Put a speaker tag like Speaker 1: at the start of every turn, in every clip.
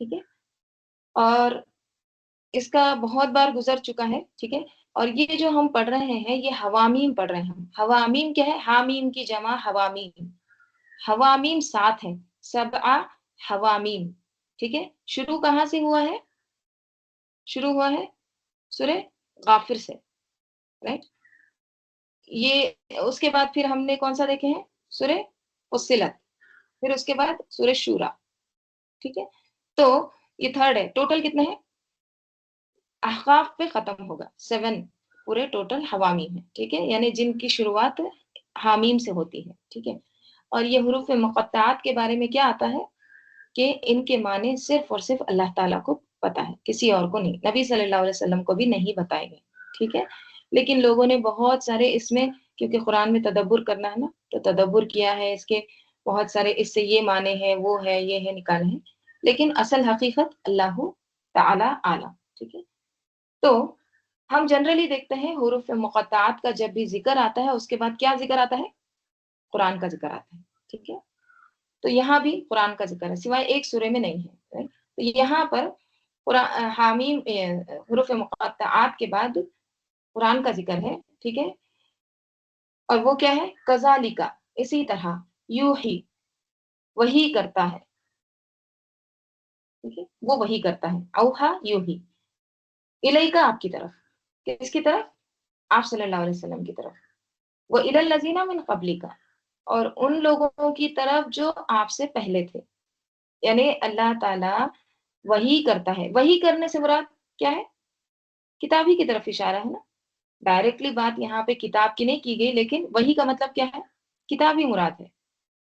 Speaker 1: ٹھیک ہے، اور اس کا بہت بار گزر چکا ہے، ٹھیک ہے. اور یہ جو ہم پڑھ رہے ہیں یہ حوامیم پڑھ رہے ہیں ہم. حوامیم کیا ہے؟ حامیم کی جمع حوامیم. حوامیم 7 ہے، 7 حوامیم. ٹھیک ہے، شروع کہاں سے ہوا ہے؟ شروع ہوا ہے سورہ غافر سے، رائٹ. یہ اس کے بعد پھر ہم نے کون سا دیکھے ہیں؟ سورہ فصلت. پھر اس کے بعد سورہ شورا. ٹھیک ہے، تو یہ تھرڈ ہے. ٹوٹل کتنے ہیں؟ احقاف پہ ختم ہوگا 7 پورے ٹوٹل حوامیم ہے. ٹھیک ہے، یعنی جن کی شروعات حامیم سے ہوتی ہے. ٹھیک ہے، اور یہ حروف مقطعات کے بارے میں کیا آتا ہے کہ ان کے معنی صرف اور صرف اللہ تعالیٰ کو پتا ہے، کسی اور کو نہیں. نبی صلی اللہ علیہ وسلم کو بھی نہیں بتائے گئے. ٹھیک ہے، لیکن لوگوں نے بہت سارے اس میں، کیونکہ قرآن میں تدبر کرنا ہے نا، تو تدبر کیا ہے، اس کے بہت سارے اس سے یہ معنی ہے، وہ ہے، یہ ہے، نکالے ہیں. لیکن اصل حقیقت اللہ تعالیٰ عالم. ٹھیک ہے، تو ہم جنرلی دیکھتے ہیں حروف مقطعات کا جب بھی ذکر آتا ہے اس کے بعد کیا ذکر آتا ہے؟ قرآن کا ذکر آتا ہے. ٹھیک ہے، تو یہاں بھی قرآن کا ذکر ہے، سوائے ایک سورے میں نہیں ہے. تو یہاں پر حامیم حروف مقطعات کے بعد قرآن کا ذکر ہے. ٹھیک ہے، اور وہ کیا ہے؟ کذالک، اسی طرح، یوحی، وہی کرتا ہے. ٹھیک ہے، وہ وہی کرتا ہے. اوحا یوحی، الیکا، آپ کی طرف. کس کی طرف؟ آپ صلی اللہ علیہ وسلم کی طرف. وہ الی الذین من قبلک، اور ان لوگوں کی طرف جو آپ سے پہلے تھے. یعنی اللہ تعالیٰ وہی کرتا ہے. وہی کرنے سے مراد کیا ہے؟ کتاب ہی کی طرف اشارہ ہے نا. ڈائریکٹلی بات یہاں پہ کتاب کی نہیں کی گئی، لیکن وہی کا مطلب کیا ہے؟ کتاب ہی مراد ہے.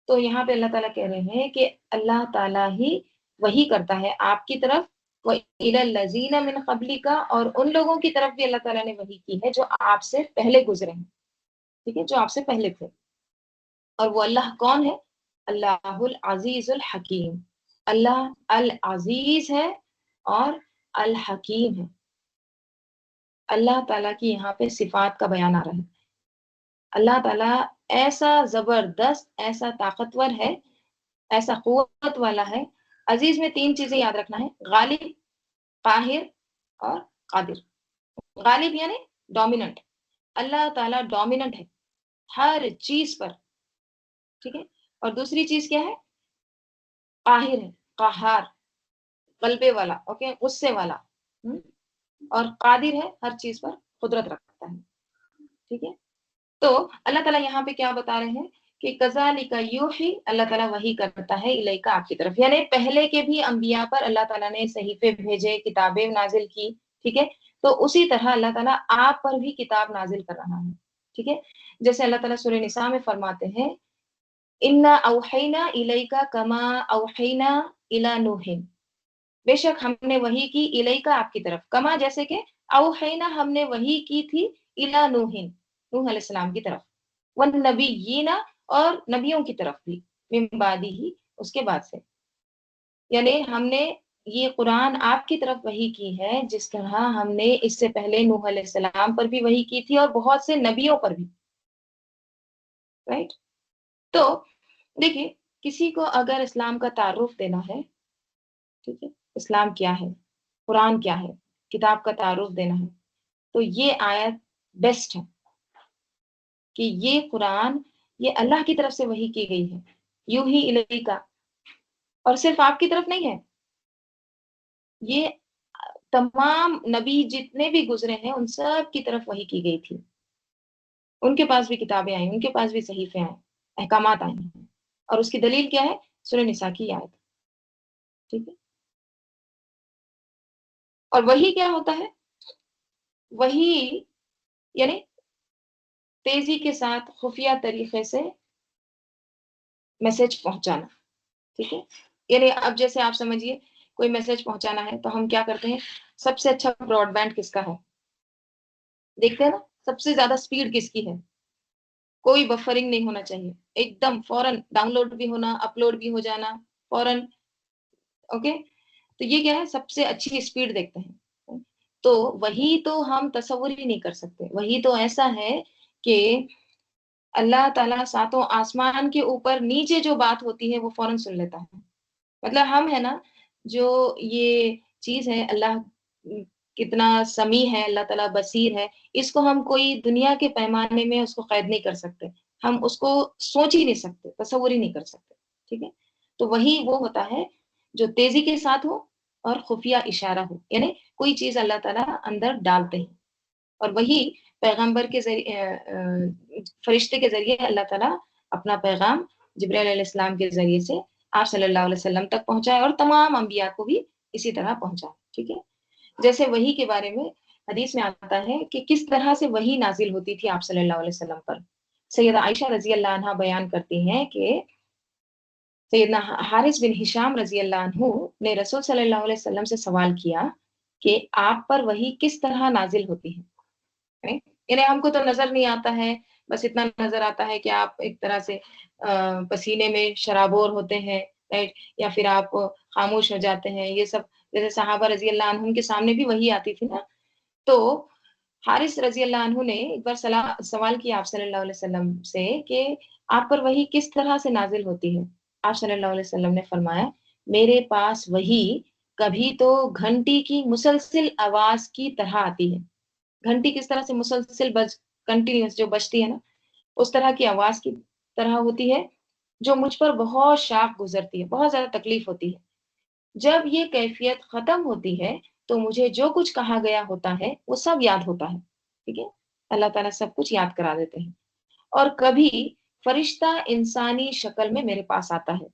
Speaker 1: تو یہاں پہ اللہ تعالیٰ کہہ رہے ہیں کہ اللہ تعالیٰ ہی وہی کرتا ہے آپ کی طرف. وَإِلَى الَّذِينَ مِنْ قَبْلِكَ، اور ان لوگوں کی طرف بھی اللہ تعالیٰ نے وحی کی ہے جو آپ سے پہلے گزرے ہیں. ٹھیک ہے، جو آپ سے پہلے تھے. اور وہ اللہ کون ہے؟ اللہ العزیز الحکیم. اللہ العزیز ہے اور الحکیم ہے. اللہ تعالیٰ کی یہاں پہ صفات کا بیان آ رہا ہے. اللہ تعالیٰ ایسا زبردست، ایسا طاقتور ہے، ایسا قوت والا ہے. عزیز میں 3 چیزیں یاد رکھنا ہے: غالب، قاہر اور قادر. غالب یعنی ڈومیننٹ. اللہ تعالیٰ ڈومیننٹ ہے ہر چیز پر. ٹھیک ہے، اور دوسری چیز کیا ہے؟ قاہر ہے، قہار، غلبے والا، اوکے، غصے والا. اور قادر ہے، ہر چیز پر قدرت رکھتا ہے. ٹھیک ہے، تو اللہ تعالیٰ یہاں پہ کیا بتا رہے ہیں کہ کذالک یوحی، اللہ تعالیٰ وحی کرتا ہے الیکا، آپ کی طرف. یعنی پہلے کے بھی انبیاء پر اللہ تعالیٰ نے صحیفے بھیجے، کتابیں نازل کی. ٹھیک ہے، تو اسی طرح اللہ تعالیٰ آپ پر بھی کتاب نازل کر رہا ہے. ٹھیک ہے، جیسے اللہ تعالیٰ سورہ نساء میں فرماتے ہیں انا اوحینا الیکا کما اوحینا الی نوح، بے شک ہم نے وحی کی الیکا، آپ کی طرف. کما جیسے کہ، اوحینا ہم نے وحی کی تھی الی نوح، نوح علیہ السلام کی طرف. والنبیین، اور نبیوں کی طرف بھی، من بعدہ، اس کے بعد سے. یعنی ہم نے یہ قرآن آپ کی طرف وحی کی ہے جس طرح ہم نے اس سے پہلے نوح علیہ السلام پر بھی وحی کی تھی اور بہت سے نبیوں پر بھی. رائٹ، تو دیکھیے، کسی کو اگر اسلام کا تعارف دینا ہے، ٹھیک ہے، اسلام کیا ہے، قرآن کیا ہے، کتاب کا تعارف دینا ہے، تو یہ آیت بیسٹ ہے کہ یہ قرآن، یہ اللہ کی طرف سے وحی کی گئی ہے، یوحی الیکا. اور صرف آپ کی طرف نہیں ہے، یہ تمام نبی جتنے بھی گزرے ہیں ان سب کی طرف وحی کی گئی تھی. ان کے پاس بھی کتابیں آئیں، ان کے پاس بھی صحیفے آئیں، احکامات آئے ہیں. اور اس کی دلیل کیا ہے؟ سورہ نساء کی آیت. ٹھیک ہے، اور وحی کیا ہوتا ہے؟ وحی یعنی تیزی کے ساتھ خفیہ طریقے سے میسج پہنچانا. ٹھیک ہے، یعنی اب جیسے آپ سمجھیے کوئی میسج پہنچانا ہے تو ہم کیا کرتے ہیں؟ سب سے اچھا براڈ بینڈ کس کا ہے؟ دیکھتے ہیں نا، سب سے زیادہ سپیڈ کس کی ہے؟ کوئی بفرنگ نہیں ہونا چاہیے، ایک دم فوراً ڈاؤن لوڈ بھی ہونا، اپلوڈ بھی ہو جانا فوراً. اوکے، تو یہ کیا ہے؟ سب سے اچھی سپیڈ دیکھتے ہیں. تو وہی تو ہم تصور ہی نہیں کر سکتے. وہی تو ایسا ہے کہ اللہ تعالیٰ 7 آسمان کے اوپر نیچے جو بات ہوتی ہے وہ فوراً سن لیتا ہے. مطلب ہم ہے نا، جو یہ چیز ہے اللہ کتنا سمیع ہے، اللہ تعالیٰ بصیر ہے، اس کو ہم کوئی دنیا کے پیمانے میں اس کو قید نہیں کر سکتے، ہم اس کو سوچ ہی نہیں سکتے، تصور ہی نہیں کر سکتے، ٹھیک ہے؟ تو وہی وہ ہوتا ہے جو تیزی کے ساتھ ہو اور خفیہ اشارہ ہو، یعنی کوئی چیز اللہ تعالیٰ اندر ڈالتے ہیں، اور وہی پیغمبر کے ذریعے فرشتے کے ذریعے اللہ تعالیٰ اپنا پیغام جبرائیل علیہ السلام کے ذریعے سے آپ صلی اللہ علیہ وسلم تک پہنچائے اور تمام انبیاء کو بھی اسی طرح پہنچائے، ٹھیک ہے؟ جیسے وحی کے بارے میں حدیث میں آتا ہے کہ کس طرح سے وحی نازل ہوتی تھی آپ صلی اللہ علیہ وسلم پر۔ سیدہ عائشہ رضی اللہ عنہا بیان کرتی ہیں کہ سیدنا حارث بن ہشام رضی اللہ عنہ نے رسول صلی اللہ علیہ وسلم سے سوال کیا کہ آپ پر وحی کس طرح نازل ہوتی ہے؟ یعنی ہم کو تو نظر نہیں آتا ہے، بس اتنا نظر آتا ہے کہ آپ ایک طرح سے پسینے میں شرابور ہوتے ہیں، یا پھر آپ خاموش ہو جاتے ہیں، یہ سب جیسے صحابہ رضی اللہ عنہم کے سامنے بھی وہی آتی تھی نا۔ تو حارث رضی اللہ عنہ نے ایک بار سوال کیا آپ صلی اللہ علیہ وسلم سے کہ آپ پر وحی کس طرح سے نازل ہوتی ہے؟ آپ صلی اللہ علیہ وسلم نے فرمایا میرے پاس وحی کبھی تو گھنٹی کی مسلسل آواز کی طرح آتی ہے۔ گھنٹی کس طرح سے مسلسل کنٹینیوس جو بجتی ہے نا، اس طرح کی آواز کی طرح ہوتی ہے جو مجھ پر بہت شاق گزرتی ہے، بہت زیادہ تکلیف ہوتی ہے۔ جب یہ کیفیت ختم ہوتی ہے تو مجھے جو کچھ کہا گیا ہوتا ہے وہ سب یاد ہوتا ہے، ٹھیک ہے؟ اللہ تعالیٰ سب کچھ یاد کرا دیتے ہیں۔ اور کبھی فرشتہ انسانی شکل میں میرے پاس آتا ہے،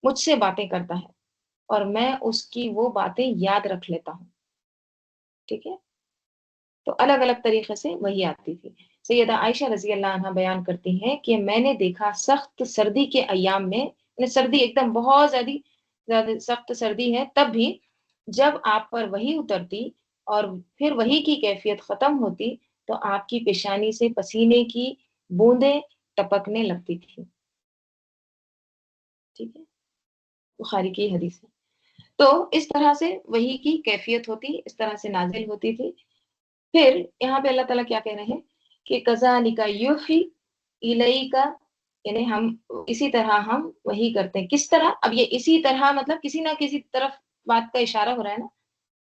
Speaker 1: مجھ سے باتیں کرتا ہے اور میں اس کی وہ باتیں یاد رکھ لیتا ہوں، ٹھیک ہے؟ تو الگ الگ طریقے سے وہی آتی تھی۔ سیدہ عائشہ رضی اللہ عنہ بیان کرتی ہیں کہ میں نے دیکھا سخت سردی کے ایام میں، یعنی سردی ایک دم بہت زیادہ سخت سردی ہے، تب بھی جب آپ پر وہی اترتی اور پھر وہی کی کیفیت ختم ہوتی تو آپ کی پیشانی سے پسینے کی بوندیں ٹپکنے لگتی تھی، ٹھیک ہے؟ بخاری کی حدیث ہے۔ تو اس طرح سے وہی کی کیفیت ہوتی، اس طرح سے نازل ہوتی تھی۔ پھر یہاں پہ اللہ تعالیٰ کیا کہہ رہے ہیں کہ کذالک یوحی الیک، یعنی ہم اسی طرح ہم وہی کرتے ہیں۔ کس طرح؟ اب یہ اسی طرح مطلب کسی نہ کسی طرف بات کا اشارہ ہو رہا ہے نا۔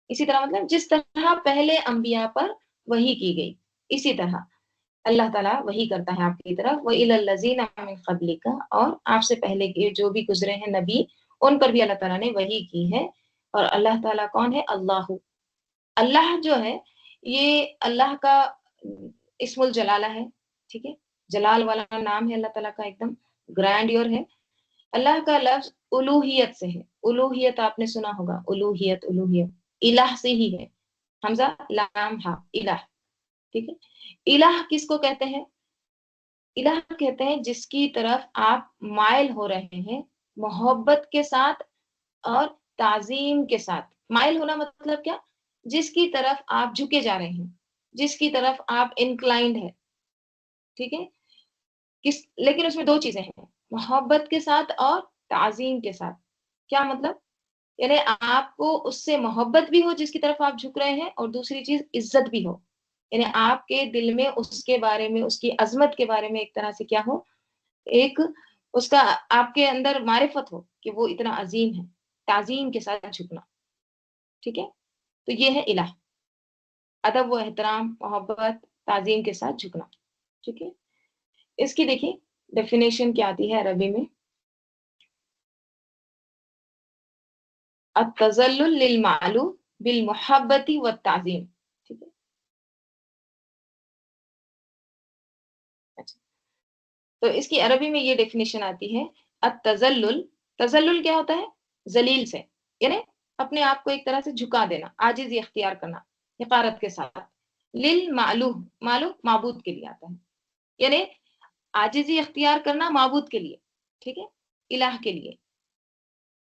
Speaker 1: اسی طرح مطلب جس طرح پہلے انبیاء پر وہی کی گئی، اسی طرح اللہ تعالیٰ وہی کرتا ہے آپ کی طرف۔ وَإِلَى الَّذِينَ مِن قَبْلِكَ، اور آپ سے پہلے کے جو بھی گزرے ہیں نبی، ان پر بھی اللہ تعالیٰ نے وہی کی ہے۔ اور اللہ تعالیٰ کون ہے؟ اللہ، اللہ جو ہے یہ اللہ کا اسم الجلالہ ہے، ٹھیک ہے؟ جلال والا نام ہے اللہ تعالیٰ کا، ایک دم گرینڈیور ہے۔ اللہ کا لفظ الوہیت سے ہے، الوہیت آپ نے سنا ہوگا، الوہیت الوہیت الہ سے ہی ہے، حمزہ لام ہا، الہ، ٹھیک ہے؟ الہ کس کو کہتے ہیں؟ الہ کہتے ہیں جس کی طرف آپ مائل ہو رہے ہیں محبت کے ساتھ اور تعظیم کے ساتھ۔ مائل ہونا مطلب کیا؟ جس کی طرف آپ جھکے جا رہے ہیں، جس کی طرف آپ انکلائنڈ ہے، ٹھیک ہے؟ لیکن اس میں دو چیزیں ہیں، محبت کے ساتھ اور تعظیم کے ساتھ۔ کیا مطلب؟ یعنی آپ کو اس سے محبت بھی ہو جس کی طرف آپ جھک رہے ہیں، اور دوسری چیز عزت بھی ہو، یعنی آپ کے دل میں اس کے بارے میں، اس کی عظمت کے بارے میں ایک طرح سے کیا ہو، ایک اس کا آپ کے اندر معرفت ہو کہ وہ اتنا عظیم ہے، تعظیم کے ساتھ جھکنا، ٹھیک ہے؟ تو یہ ہے الہ، ادب و احترام، محبت، تعظیم کے ساتھ جھکنا، ٹھیک ہے؟ اس کی دیکھیں ڈیفینیشن کیا آتی ہے عربی میں، التذلل للمعلوم بالمحبت والتعظیم، ٹھیک ہے؟ اچھا، تو اس کی عربی میں یہ ڈیفینیشن آتی ہے، التذلل، تذلل کیا ہوتا ہے؟ ذلیل سے، یعنی اپنے آپ کو ایک طرح سے جھکا دینا، عاجزی اختیار کرنا حقارت کے ساتھ، للمعلوم، معلوم معبود کے لیے آتا ہے، یعنی عاجزی اختیار کرنا معبود کے لیے، ٹھیک ہے؟ الہ کے لیے،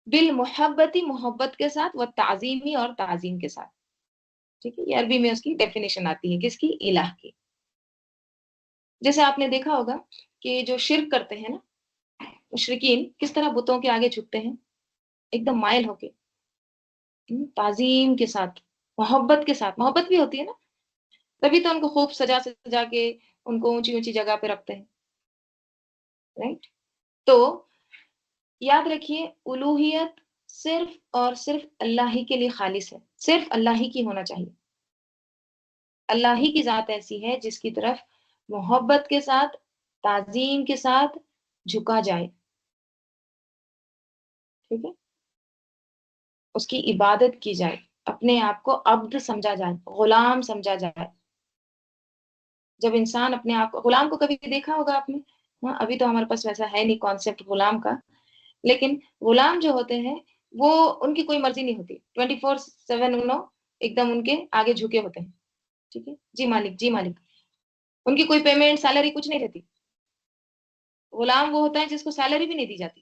Speaker 1: بالمحبتی محبت کے ساتھ، و تعظیمی اور تعظیم کے ساتھ، ٹھیک ہے؟ یہ عربی میں اس کی ڈیفینیشن آتی ہے، کس کی؟ الہ کی۔ جیسے آپ نے دیکھا ہوگا کہ جو شرک کرتے ہیں نا مشرکین، کس طرح بتوں کے آگے جھکتے ہیں، ایک دم مائل ہو کے، تعظیم کے ساتھ، محبت کے ساتھ، محبت بھی ہوتی ہے نا، تبھی تو ان کو خوب سجا سجا کے ان کو اونچی اونچی جگہ پہ رکھتے ہیں، رائٹ؟ تو یاد رکھیے الوہیت صرف اور صرف اللہ ہی کے لیے خالص ہے، صرف اللہ ہی کی ہونا چاہیے۔ اللہ ہی کی ذات ایسی ہے جس کی طرف محبت کے ساتھ، تعظیم کے ساتھ جھکا جائے، ٹھیک ہے، اس کی عبادت کی جائے، اپنے آپ کو عبد سمجھا جائے، غلام سمجھا جائے۔ جب انسان اپنے آپ کو، غلام کو کبھی دیکھا ہوگا آپ نے؟ ہاں، ابھی تو ہمارے پاس ویسا ہے نہیں کانسیپٹ غلام کا، لیکن غلام جو ہوتے ہیں وہ ان کی کوئی مرضی نہیں ہوتی، 24/7 انہوں ایک دم ان کے آگے جھکے ہوتے ہیں، ٹھیک ہے، جی مالک جی مالک، ان کی کوئی پیمنٹ سیلری کچھ نہیں رہتی۔ غلام وہ ہوتا ہے جس کو سیلری بھی نہیں دی جاتی۔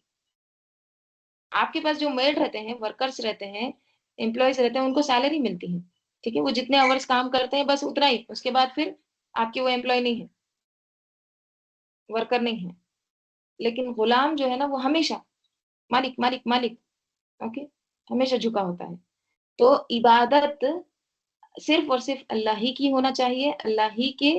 Speaker 1: آپ کے پاس جو میڈ رہتے ہیں، ورکرز رہتے ہیں، امپلائیز رہتے ہیں، ان کو سیلری ملتی ہے، ٹھیک ہے، وہ جتنے آورس کام کرتے ہیں بس اتنا ہی، اس کے بعد پھر آپ کے وہ امپلائی نہیں ہے، ورکر نہیں ہے۔ لیکن غلام جو ہے نا وہ ہمیشہ مالک مالک مالک، اوکے، ہمیشہ جھکا ہوتا ہے۔ تو عبادت صرف اور صرف اللہ ہی کی ہونا چاہیے، اللہ ہی کے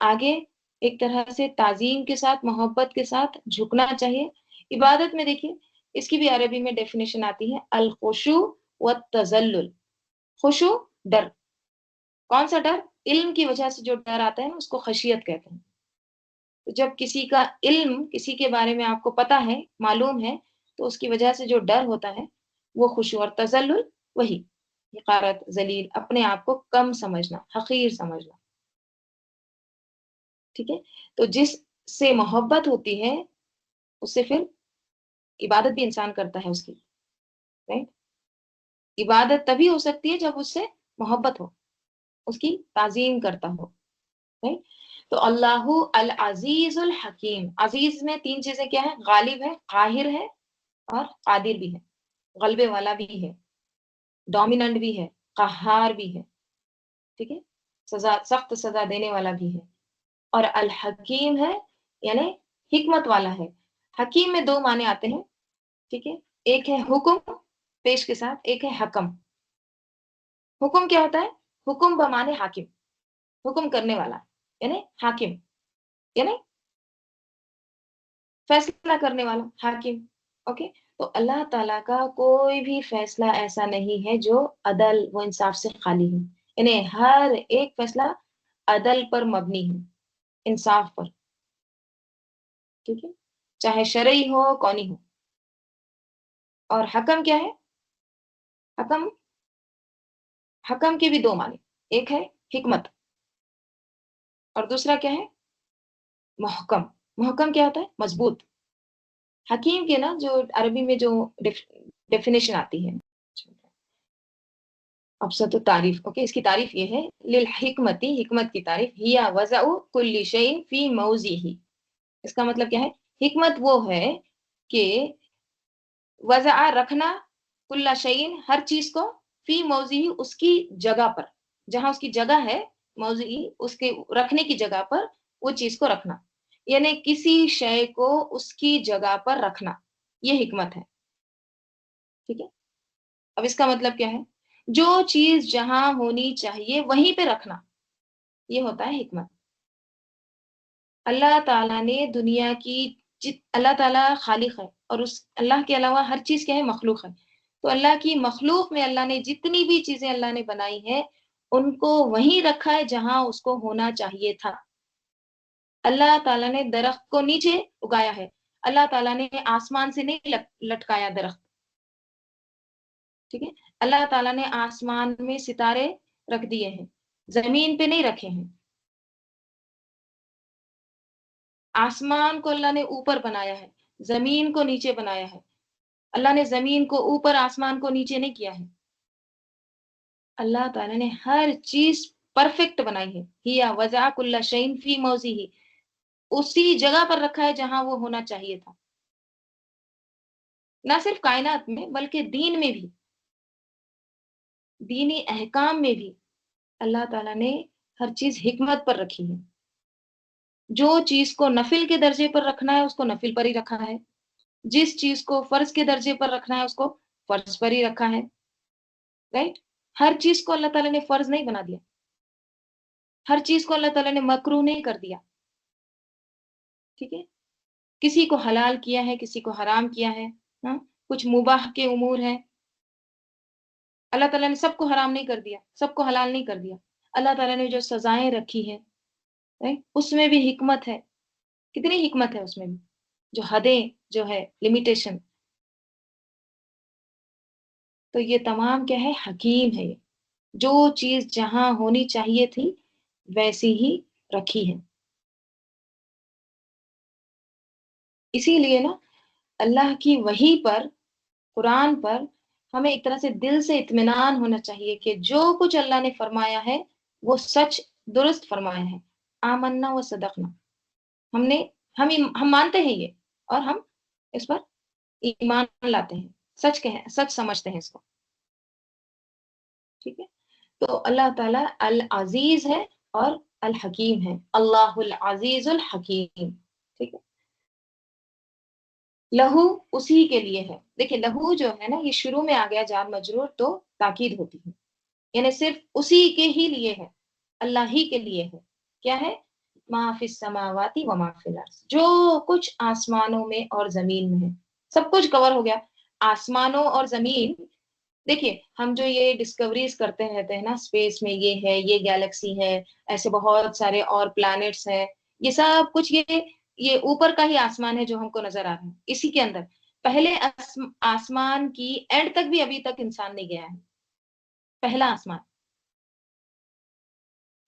Speaker 1: آگے ایک طرح سے تعظیم کے ساتھ، محبت کے ساتھ جھکنا چاہیے۔ عبادت میں دیکھیے، اس کی بھی عربی میں ڈیفینیشن آتی ہے، الخشوع والتذلل۔ خشوع، ڈر، کون سا ڈر؟ علم کی وجہ سے جو ڈر آتا ہے نا اس کو خشیت کہتے ہیں۔ تو جب کسی کا علم، کسی کے بارے میں آپ کو پتا ہے، معلوم ہے، تو اس کی وجہ سے جو ڈر ہوتا ہے وہ خشوع، اور تذلل وہی حقارت، ذلیل، اپنے آپ کو کم سمجھنا، حقیر سمجھنا، ٹھیک ہے۔ تو جس سے محبت ہوتی ہے اس سے پھر عبادت بھی انسان کرتا ہے اس کی، رائٹ؟ عبادت تبھی ہو سکتی ہے جب اس سے محبت ہو، اس کی تعظیم کرتا ہو، رائٹ؟ تو اللہ العزیز الحکیم، عزیز میں تین چیزیں کیا ہے؟ غالب ہے، قاہر ہے، اور قادر بھی ہے، غلبے والا بھی ہے، ڈومیننٹ بھی ہے، قہار بھی ہے، ٹھیک ہے، سزا، سخت سزا دینے والا بھی ہے، اور الحکیم ہے یعنی حکمت والا ہے۔ حکیم میں دو معنی آتے ہیں، ٹھیک ہے، ایک ہے حکم پیش کے ساتھ، ایک ہے حکم۔ حکم کیا ہوتا ہے؟ حکم بمانے حاکم، حکم کرنے والا، یعنی حاکم، یعنی فیصلہ کرنے والا، حاکم، اوکے۔ تو اللہ تعالیٰ کا کوئی بھی فیصلہ ایسا نہیں ہے جو عدل و انصاف سے خالی ہے، یعنی ہر ایک فیصلہ عدل پر مبنی ہے، انصاف پر، ٹھیک ہے، چاہے شرعی ہو کونی ہو۔ اور حکم کیا ہے؟ حکم، حکم کے بھی دو معنی، ایک ہے حکمت اور دوسرا کیا ہے؟ محکم۔ محکم کیا ہوتا ہے؟ مضبوط۔ حکیم کے نا جو عربی میں جو ڈیفینیشن آتی ہے، ابسط تعریف، اوکے، اس کی تعریف یہ ہے، للحکمتی، حکمت کی تعریف، ہی وضع کل شیء فی موضعہ۔ اس کا مطلب کیا ہے؟ حکمت وہ ہے کہ وضع، رکھنا، کل شیء، ہر چیز کو، فی موضعہ، اس کی جگہ پر، جہاں اس کی جگہ ہے، موضعی، اس کے رکھنے کی جگہ پر وہ چیز کو رکھنا، یعنی کسی شے کو اس کی جگہ پر رکھنا، یہ حکمت ہے، ٹھیک ہے۔ اب اس کا مطلب کیا ہے؟ جو چیز جہاں ہونی چاہیے وہیں پہ رکھنا، یہ ہوتا ہے حکمت۔ اللہ تعالیٰ نے دنیا کی، اللہ تعالیٰ خالق ہے اور اس اللہ کے علاوہ ہر چیز کیا ہے؟ مخلوق ہے۔ تو اللہ کی مخلوق میں اللہ نے جتنی بھی چیزیں اللہ نے بنائی ہیں ان کو وہیں رکھا ہے جہاں اس کو ہونا چاہیے تھا۔ اللہ تعالیٰ نے درخت کو نیچے اگایا ہے، اللہ تعالیٰ نے آسمان سے نہیں لٹکایا درخت، ٹھیک ہے، اللہ تعالیٰ نے آسمان میں ستارے رکھ دیے ہیں، زمین پہ نہیں رکھے ہیں۔ آسمان کو اللہ نے اوپر بنایا ہے، زمین کو نیچے بنایا ہے۔ اللہ نے زمین کو اوپر، آسمان کو نیچے نہیں کیا ہے۔ اللہ تعالیٰ نے ہر چیز پرفیکٹ بنائی ہے، ہی وضع کل شیء فی موضعہ، اسی جگہ پر رکھا ہے جہاں وہ ہونا چاہیے تھا۔ نہ صرف کائنات میں بلکہ دین میں بھی، دینی احکام میں بھی اللہ تعالیٰ نے ہر چیز حکمت پر رکھی ہے۔ جو چیز کو نفل کے درجے پر رکھنا ہے اس کو نفل پر ہی رکھا ہے، جس چیز کو فرض کے درجے پر رکھنا ہے اس کو فرض پر ہی رکھا ہے، رائٹ؟ ہر چیز کو اللہ تعالیٰ نے فرض نہیں بنا دیا، ہر چیز کو اللہ تعالیٰ نے مکروہ نہیں کر دیا، ٹھیک ہے، کسی کو حلال کیا ہے، کسی کو حرام کیا ہے، ہاں، کچھ مباح کے امور ہیں، اللہ تعالیٰ نے سب کو حرام نہیں کر دیا، سب کو حلال نہیں کر دیا۔ اللہ تعالیٰ نے جو سزائیں رکھی ہیں، اس میں بھی حکمت ہے، کتنی حکمت ہے اس میں بھی، جو حدیں جو ہے لمیٹیشن، تو یہ تمام کیا ہے، حکیم ہے یہ، جو چیز جہاں ہونی چاہیے تھی ویسی ہی رکھی ہے۔ اسی لیے نا اللہ کی وحی پر، قرآن پر ہمیں ایک طرح سے دل سے اطمینان ہونا چاہیے کہ جو کچھ اللہ نے فرمایا ہے وہ سچ درست فرمایا ہے۔ آمنا و صدقنا، ہم نے ہم مانتے ہیں یہ، اور ہم اس پر ایمان لاتے ہیں، سچ سمجھتے ہیں اس کو، ٹھیک ہے۔ تو اللہ تعالیٰ العزیز ہے اور الحکیم ہے، اللہ العزیز الحکیم، ٹھیک ہے۔ لہو اسی کے لیے ہے، دیکھیں لہو جو ہے نا یہ شروع میں آ گیا جار مجرور تو تاکید ہوتی ہے، یعنی صرف اسی کے ہی لیے ہے، اللہ ہی کے لیے ہے۔ کیا ہے؟ ما فی السماواتی و ما فی الارض، جو کچھ آسمانوں میں اور زمین میں ہے، سب کچھ کور ہو گیا۔ آسمانوں اور زمین، دیکھیے ہم جو یہ ڈسکوریز کرتے رہتے ہیں نا، اسپیس میں یہ ہے، یہ گیلیکسی ہے، ایسے بہت سارے اور پلانٹس ہیں، یہ سب کچھ یہ اوپر کا ہی آسمان ہے جو ہم کو نظر آ رہا ہے۔ اسی کے اندر پہلے آسمان کی اینڈ تک بھی ابھی تک انسان نہیں گیا ہے، پہلا آسمان،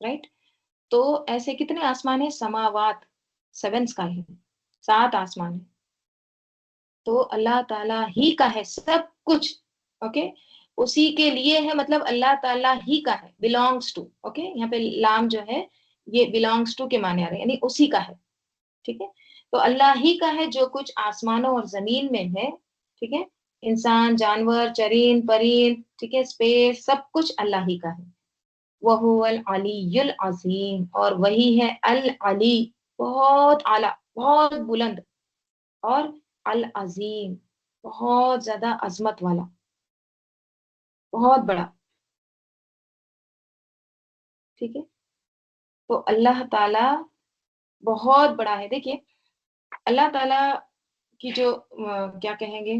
Speaker 1: رائٹ؟ تو ایسے کتنے آسمان ہیں؟ سماوات، 7 اسکائی ہے، 7 آسمان ہے، تو اللہ تعالیٰ ہی کا ہے سب کچھ، اوکے؟ اسی کے لیے ہے، مطلب اللہ تعالیٰ ہی کا ہے، belongs to، اوکے؟ یہاں پہ لام جو ہے یہ belongs to کے معنی آ رہے ہیں، یعنی اسی کا ہے، ٹھیک ہے؟ تو اللہ ہی کا ہے جو کچھ آسمانوں اور زمین میں ہے، ٹھیک ہے؟ انسان، جانور، چرین پرین، ٹھیک ہے، اسپیس، سب کچھ اللہ ہی کا ہے۔ وَهُوَ الْعَلِيُّ الْعَظِيمُ، اور وہی ہے العلی، بہت اعلیٰ، بہت بلند، اور العظیم، بہت زیادہ عظمت والا، بہت بڑا، ٹھیک ہے۔ تو اللہ تعالی بہت بڑا ہے۔ دیکھیے اللہ تعالیٰ کی جو کیا کہیں گے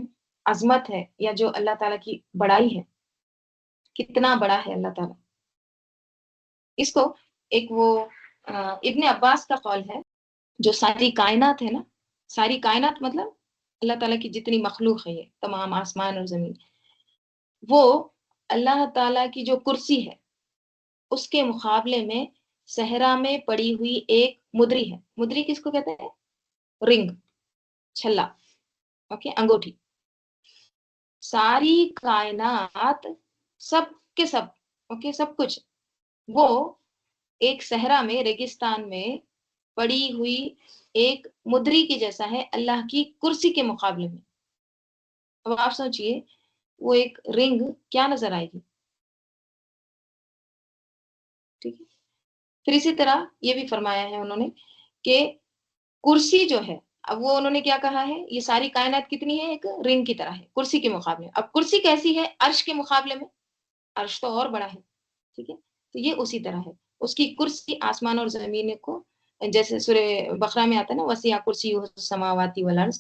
Speaker 1: عظمت ہے، یا جو اللہ تعالیٰ کی بڑائی ہے، کتنا بڑا ہے اللہ تعالیٰ، اس کو ایک وہ ابن عباس کا قول ہے، جو ساری کائنات ہے نا، ساری کائنات مطلب اللہ تعالیٰ کی جتنی مخلوق ہے، یہ تمام آسمان اور زمین، وہ اللہ تعالیٰ کی جو کرسی ہے اس کے مقابلے میں صحرا میں پڑی ہوئی ایک مدری ہے۔ مدری کس کو کہتے ہیں؟ رنگ، چھلا، اوکے، انگوٹھی۔ ساری کائنات، سب کے سب، اوکے، سب کچھ، وہ ایک صحرا میں، ریگستان میں پڑی ہوئی ایک مدری کی جیسا ہے اللہ کی کرسی کے مقابلے میں۔ اب آپ سوچئے وہ ایک رنگ کیا نظر آئے گی، ٹھیک ہے۔ پھر اسی طرح یہ بھی فرمایا ہے انہوں نے کہ کرسی جو ہے، اب وہ انہوں نے کیا کہا ہے، یہ ساری کائنات کتنی ہے، ایک رنگ کی طرح ہے کرسی کے مقابلے میں۔ اب کرسی کیسی ہے عرش کے مقابلے میں؟ عرش تو اور بڑا ہے، ٹھیک ہے۔ تو یہ اسی طرح ہے، اس کی کرسی آسمان اور زمین کو، جیسے سورہ بقرہ میں آتا ہے نا، وسیع کرسی السماوات والارض،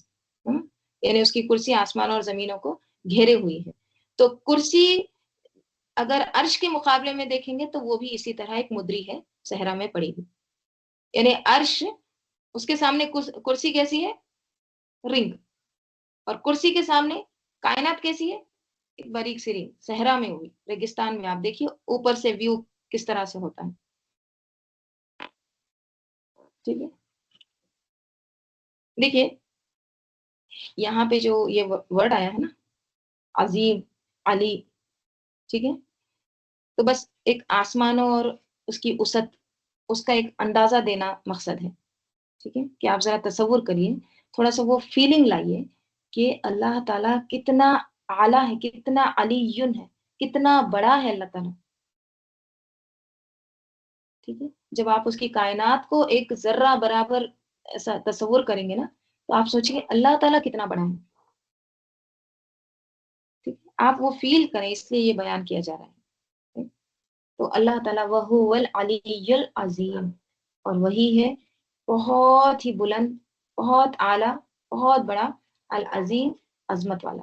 Speaker 1: یعنی اس کی کرسی آسمان اور زمینوں کو گھیرے ہوئی ہے۔ تو کرسی اگر عرش کے مقابلے میں دیکھیں گے تو وہ بھی اسی طرح ایک مدری ہے صحرا میں پڑی ہوئی، یعنی عرش، اس کے سامنے کرسی کیسی ہے؟ رنگ، اور کرسی کے سامنے کائنات کیسی ہے؟ ایک باریک سی رنگ، صحرا میں ہوئی، ریگستان میں۔ آپ دیکھیے اوپر سے ویو کس طرح سے ہوتا ہے، ٹھیک ہے۔ دیکھیے یہاں پہ جو یہ ورڈ آیا ہے نا، عظیم، علی، ٹھیک ہے، تو بس ایک آسمانوں اور اس کی وسعت، اس کا ایک اندازہ دینا مقصد ہے، ٹھیک ہے، کہ آپ ذرا تصور کریے، تھوڑا سا وہ فیلنگ لائیے کہ اللہ تعالیٰ کتنا اعلیٰ ہے، کتنا علی ہے، کتنا بڑا ہے اللہ تعالیٰ، ٹھیک ہے۔ جب آپ اس کی کائنات کو ایک ذرہ برابر ایسا تصور کریں گے نا، تو آپ سوچیں اللہ تعالیٰ کتنا بڑا ہے، ٹھیک ہے، آپ وہ فیل کریں، اس لیے یہ بیان کیا جا رہا ہے۔ تو اللہ تعالیٰ وَهُوَ الْعَلِيُّ الْعَظِيمُ، اور وہی ہے بہت ہی بلند، بہت اعلیٰ، بہت بڑا، العظیم، عظمت والا۔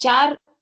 Speaker 1: 4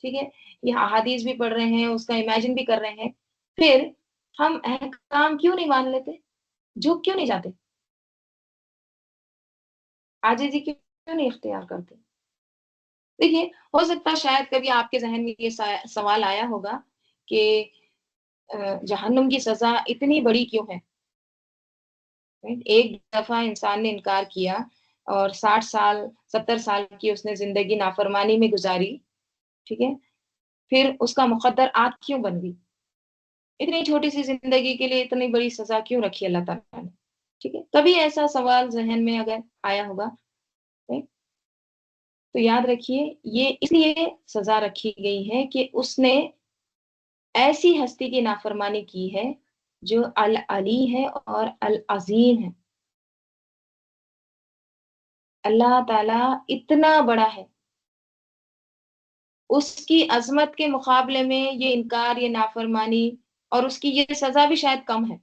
Speaker 1: ٹھیک ہے، یہ احادیث بھی پڑھ رہے ہیں، اس کا امیجن بھی کر رہے ہیں، پھر ہم احکام کیوں نہیں مان لیتے؟ جھک کیوں نہیں جاتے؟ عاجزی کیوں نہیں اختیار کرتے؟ دیکھیے، ہو سکتا ہے شاید کبھی آپ کے ذہن میں یہ سوال آیا ہوگا کہ جہنم کی سزا اتنی بڑی کیوں ہے؟ ایک دفعہ انسان نے انکار کیا اور 60 سال 70 سال کی اس نے زندگی نافرمانی میں گزاری، ٹھیک ہے، پھر اس کا مقدر آگ کیوں بن گئی؟ اتنی چھوٹی سی زندگی کے لیے اتنی بڑی سزا کیوں رکھی اللہ تعالیٰ نے؟ ٹھیک ہے، کبھی ایسا سوال ذہن میں اگر آیا ہوگا تو یاد رکھیے یہ اس لیے سزا رکھی گئی ہے کہ اس نے ایسی ہستی کی نافرمانی کی ہے جو العلی ہے اور العظیم ہے۔ اللہ تعالیٰ اتنا بڑا ہے، اس کی عظمت کے مقابلے میں یہ انکار، یہ نافرمانی اور اس کی یہ سزا بھی شاید کم ہے۔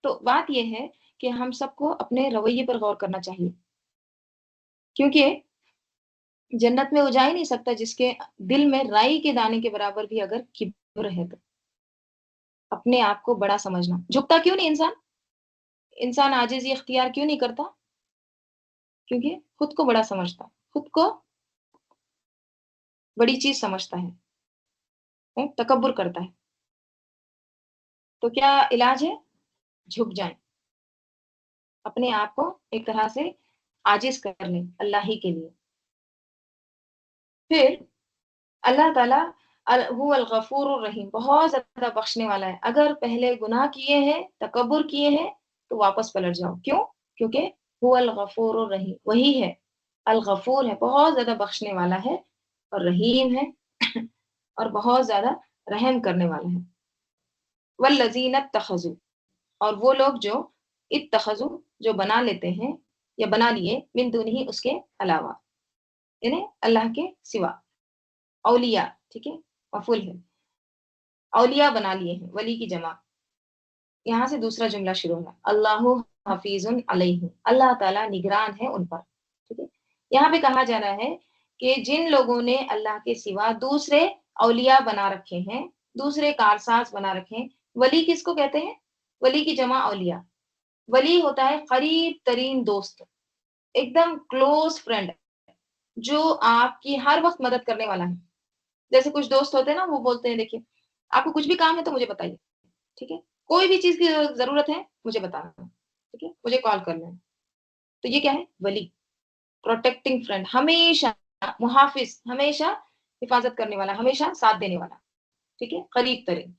Speaker 1: تو بات یہ ہے کہ ہم سب کو اپنے رویے پر غور کرنا چاہیے، کیونکہ جنت میں وہ جا ہی نہیں سکتا جس کے دل میں رائی کے دانے کے برابر بھی اگر کبر ہے۔ تو اپنے آپ کو بڑا سمجھنا، جھکتا کیوں نہیں انسان؟ انسان عاجزی اختیار کیوں نہیں کرتا؟ کیونکہ خود کو بڑا سمجھتا، خود کو بڑی چیز سمجھتا ہے، تکبر کرتا ہے۔ تو کیا علاج ہے؟ جھک جائیں، اپنے آپ کو ایک طرح سے عاجز کر لیں اللہ ہی کے لیے۔ پھر اللہ تعالیٰ هو الغفور الرحیم، بہت زیادہ بخشنے والا ہے۔ اگر پہلے گناہ کیے ہیں، تکبر کیے ہیں تو واپس پلٹ جاؤ۔ کیوں؟ کیونکہ هو الغفور الرحیم، وہی ہے، الغفور ہے، بہت زیادہ بخشنے والا ہے، اور رحیم ہے اور بہت زیادہ رحم کرنے والا ہے۔ والذین اتخذوا، اور وہ لوگ جو اتخذوا، جو بنا لیتے ہیں یا بنا لیے، من دونہ، اس کے علاوہ، یعنی اللہ کے سوا، اولیاء، ٹھیک ہے، مفعول ہے، اولیاء بنا لیے ہیں، ولی کی جمع۔ یہاں سے دوسرا جملہ شروع ہے، اللہ حفیظ علیہ، اللہ تعالیٰ نگران ہے ان پر، ٹھیک ہے۔ یہاں پہ کہا جا رہا ہے کہ جن لوگوں نے اللہ کے سوا دوسرے اولیاء بنا رکھے ہیں، دوسرے کارساز بنا رکھے ہیں۔ ولی کس کو کہتے ہیں؟ ولی کی جمع اولیاء۔ ولی ہوتا ہے قریب ترین دوست، ایک دم کلوز فرینڈ، جو آپ کی ہر وقت مدد کرنے والا ہے۔ جیسے کچھ دوست ہوتے ہیں نا، وہ بولتے ہیں دیکھیے آپ کو کچھ بھی کام ہے تو مجھے بتائیے، ٹھیک ہے، کوئی بھی چیز کی ضرورت ہے مجھے بتانا، ٹھیک ہے، مجھے کال کرنا ہے۔ تو یہ کیا ہے؟ ولی، پروٹیکٹنگ فرینڈ، ہمیشہ محافظ، ہمیشہ حفاظت کرنے والا، ہمیشہ ساتھ دینے والا، ٹھیک ہے، قریب ترین۔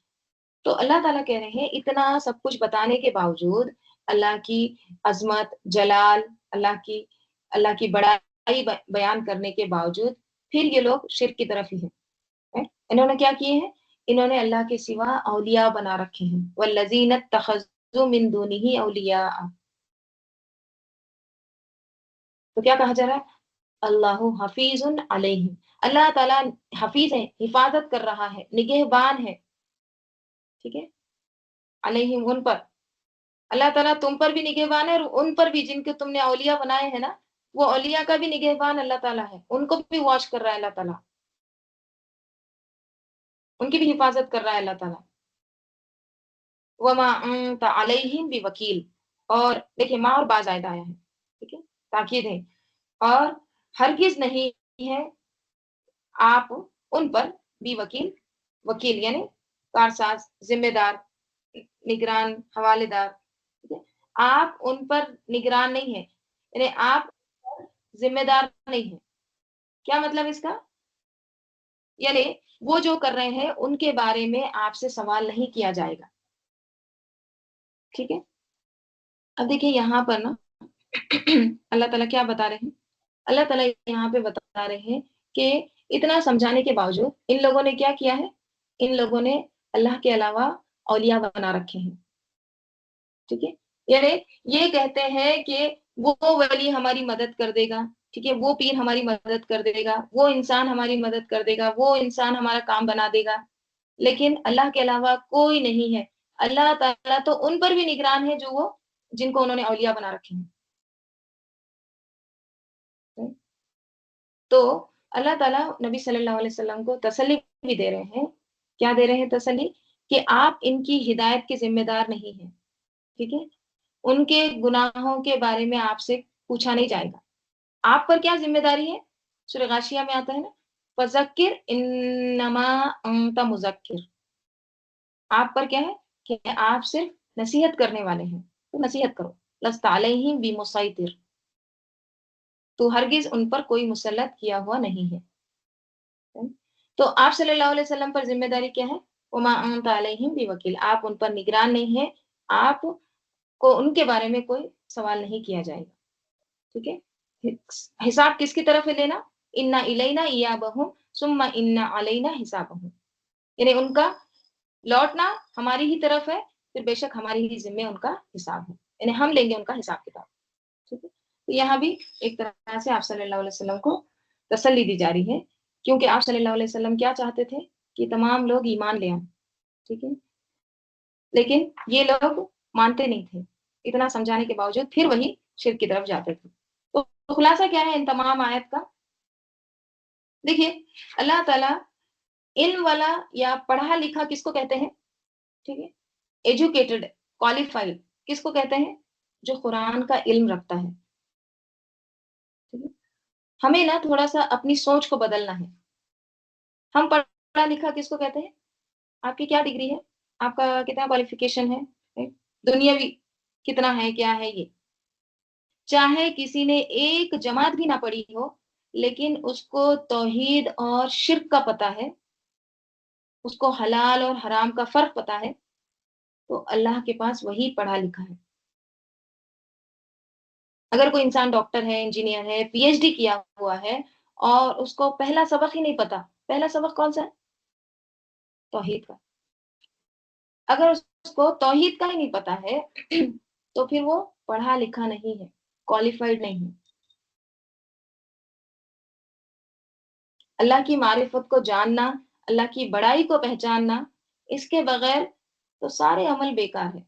Speaker 1: تو اللہ تعالیٰ کہہ رہے ہیں اتنا سب کچھ بتانے کے باوجود، اللہ کی عظمت، جلال، اللہ کی بڑائی بیان کرنے کے باوجود، پھر یہ لوگ شرک کی طرف ہی ہیں۔ انہوں نے کیا کیے ہیں؟ انہوں نے اللہ کے سوا اولیاء بنا رکھے ہیں، والذین اتخذوا من دونہ اولیاء۔ تو کیا کہا جا رہا ہے؟ اللہ حفیظ علیہ، اللہ تعالیٰ حفیظ ہے، حفاظت کر رہا ہے، نگہبان ہے، ٹھیک ہے، علیہم، ان پر۔ اللہ تعالیٰ تم پر بھی نگہبان ہے، اور ان پر بھی جن کے تم نے اولیاء بنائے ہیں نا، وہ اولیاء کا بھی نگہبان اللہ تعالیٰ ہے، ان کو بھی واچ کر رہا ہے اللہ تعالیٰ، ان کی بھی حفاظت کر رہا ہے اللہ تعالیٰ۔ وما انت علیہم بوکیل، اور دیکھیں ماں اور با زائدہ آیا ہے، ٹھیک ہے، تاکید ہے، اور ہرگز نہیں ہے آپ ان پر بھی وکیل، وکیل یعنی کارساز، ذمہ دار، نگران، حوالے دار، ٹھیک ہے؟ آپ ان پر نگران نہیں ہیں، یعنی آپ ذمہ دار نہیں ہیں۔ کیا مطلب اس کا؟ یعنی وہ جو کر رہے ہیں ان کے بارے میں آپ سے سوال نہیں کیا جائے گا، ٹھیک ہے۔ اب دیکھیے یہاں پر نا اللہ تعالیٰ کیا بتا رہے ہیں؟ اللہ تعالیٰ یہاں پہ بتا رہے ہیں کہ اتنا سمجھانے کے باوجود ان لوگوں نے کیا کیا ہے؟ ان لوگوں نے اللہ کے علاوہ اولیاء بنا رکھے ہیں، ٹھیک ہے، یعنی یہ کہتے ہیں کہ وہ ولی ہماری مدد کر دے گا، ٹھیک ہے، وہ پیر ہماری مدد کر دے گا، وہ انسان ہماری مدد کر دے گا، وہ انسان ہمارا کام بنا دے گا، لیکن اللہ کے علاوہ کوئی نہیں ہے۔ اللہ تعالیٰ تو ان پر بھی نگران ہے جو وہ جن کو انہوں نے اولیاء بنا رکھے ہیں۔ تو اللہ تعالیٰ نبی صلی اللہ علیہ وسلم کو تسلی بھی دے رہے ہیں. کیا دے رہے ہیں تسلی؟ کہ آپ ان کی ہدایت کے ذمہ دار نہیں ہیں. ٹھیک ہے، ان کے گناہوں کے بارے میں آپ سے پوچھا نہیں جائے گا. آپ پر کیا ذمہ داری ہے؟ سورہ غاشیہ میں آتا ہے نا، فذکر انما انت مذکر. آپ پر کیا ہے کہ آپ صرف نصیحت کرنے والے ہیں، تو نصیحت کرو. لست علیہم بمسیطر، تو ہرگز ان پر کوئی مسلط کیا ہوا نہیں ہے. تو آپ صلی اللہ علیہ وسلم پر ذمہ داری کیا ہے؟ وما انت علیہم بوکیل، آپ ان پر نگران نہیں ہیں، آپ کو ان کے بارے میں کوئی سوال نہیں کیا جائے گا. ٹھیک ہے، حساب کس کی طرف ہے لینا؟ انا الینا ایابہم ثم انا علینا حسابہم، یعنی ان کا لوٹنا ہماری ہی طرف ہے، پھر بے شک ہماری ہی ذمہ ان کا حساب ہے، یعنی ہم لیں گے ان کا حساب کتاب. ٹھیک ہے، تو یہاں بھی ایک طرح سے آپ صلی اللہ علیہ وسلم کو تسلی دی جا رہی ہے، کیونکہ آپ صلی اللہ علیہ وسلم کیا چاہتے تھے کہ تمام لوگ ایمان لے آئیں. ٹھیک ہے، لیکن یہ لوگ مانتے نہیں تھے، اتنا سمجھانے کے باوجود پھر وہی شرک کی طرف جاتے تھے. تو خلاصہ کیا ہے ان تمام آیت کا؟ دیکھیے، اللہ تعالیٰ علم والا یا پڑھا لکھا کس کو کہتے ہیں؟ ٹھیک ہے، ایجوکیٹڈ، کوالیفائڈ کس کو کہتے ہیں؟ جو قرآن کا علم رکھتا ہے. ٹھیک ہے، ہمیں نا تھوڑا سا اپنی سوچ کو بدلنا ہے. ہم پڑھا لکھا کس کو کہتے ہیں؟ آپ کی کیا ڈگری ہے، آپ کا کتنا کوالیفیکیشن ہے، دنیاوی کتنا ہے، کیا ہے یہ. چاہے کسی نے ایک جماعت بھی نہ پڑھی ہو، لیکن اس کو توحید اور شرک کا پتہ ہے، اس کو حلال اور حرام کا فرق پتہ ہے، تو اللہ کے پاس وہی پڑھا لکھا ہے. اگر کوئی انسان ڈاکٹر ہے، انجینئر ہے، پی ایچ ڈی کیا ہوا ہے اور اس کو پہلا سبق ہی نہیں پتا، پہلا سبق کون سا ہے؟ توحید کا. اگر اس کو توحید کا ہی نہیں پتا ہے تو پھر وہ پڑھا لکھا نہیں ہے، کوالیفائڈ نہیں ہے. اللہ کی معرفت کو جاننا، اللہ کی بڑائی کو پہچاننا، اس کے بغیر تو سارے عمل بیکار ہے،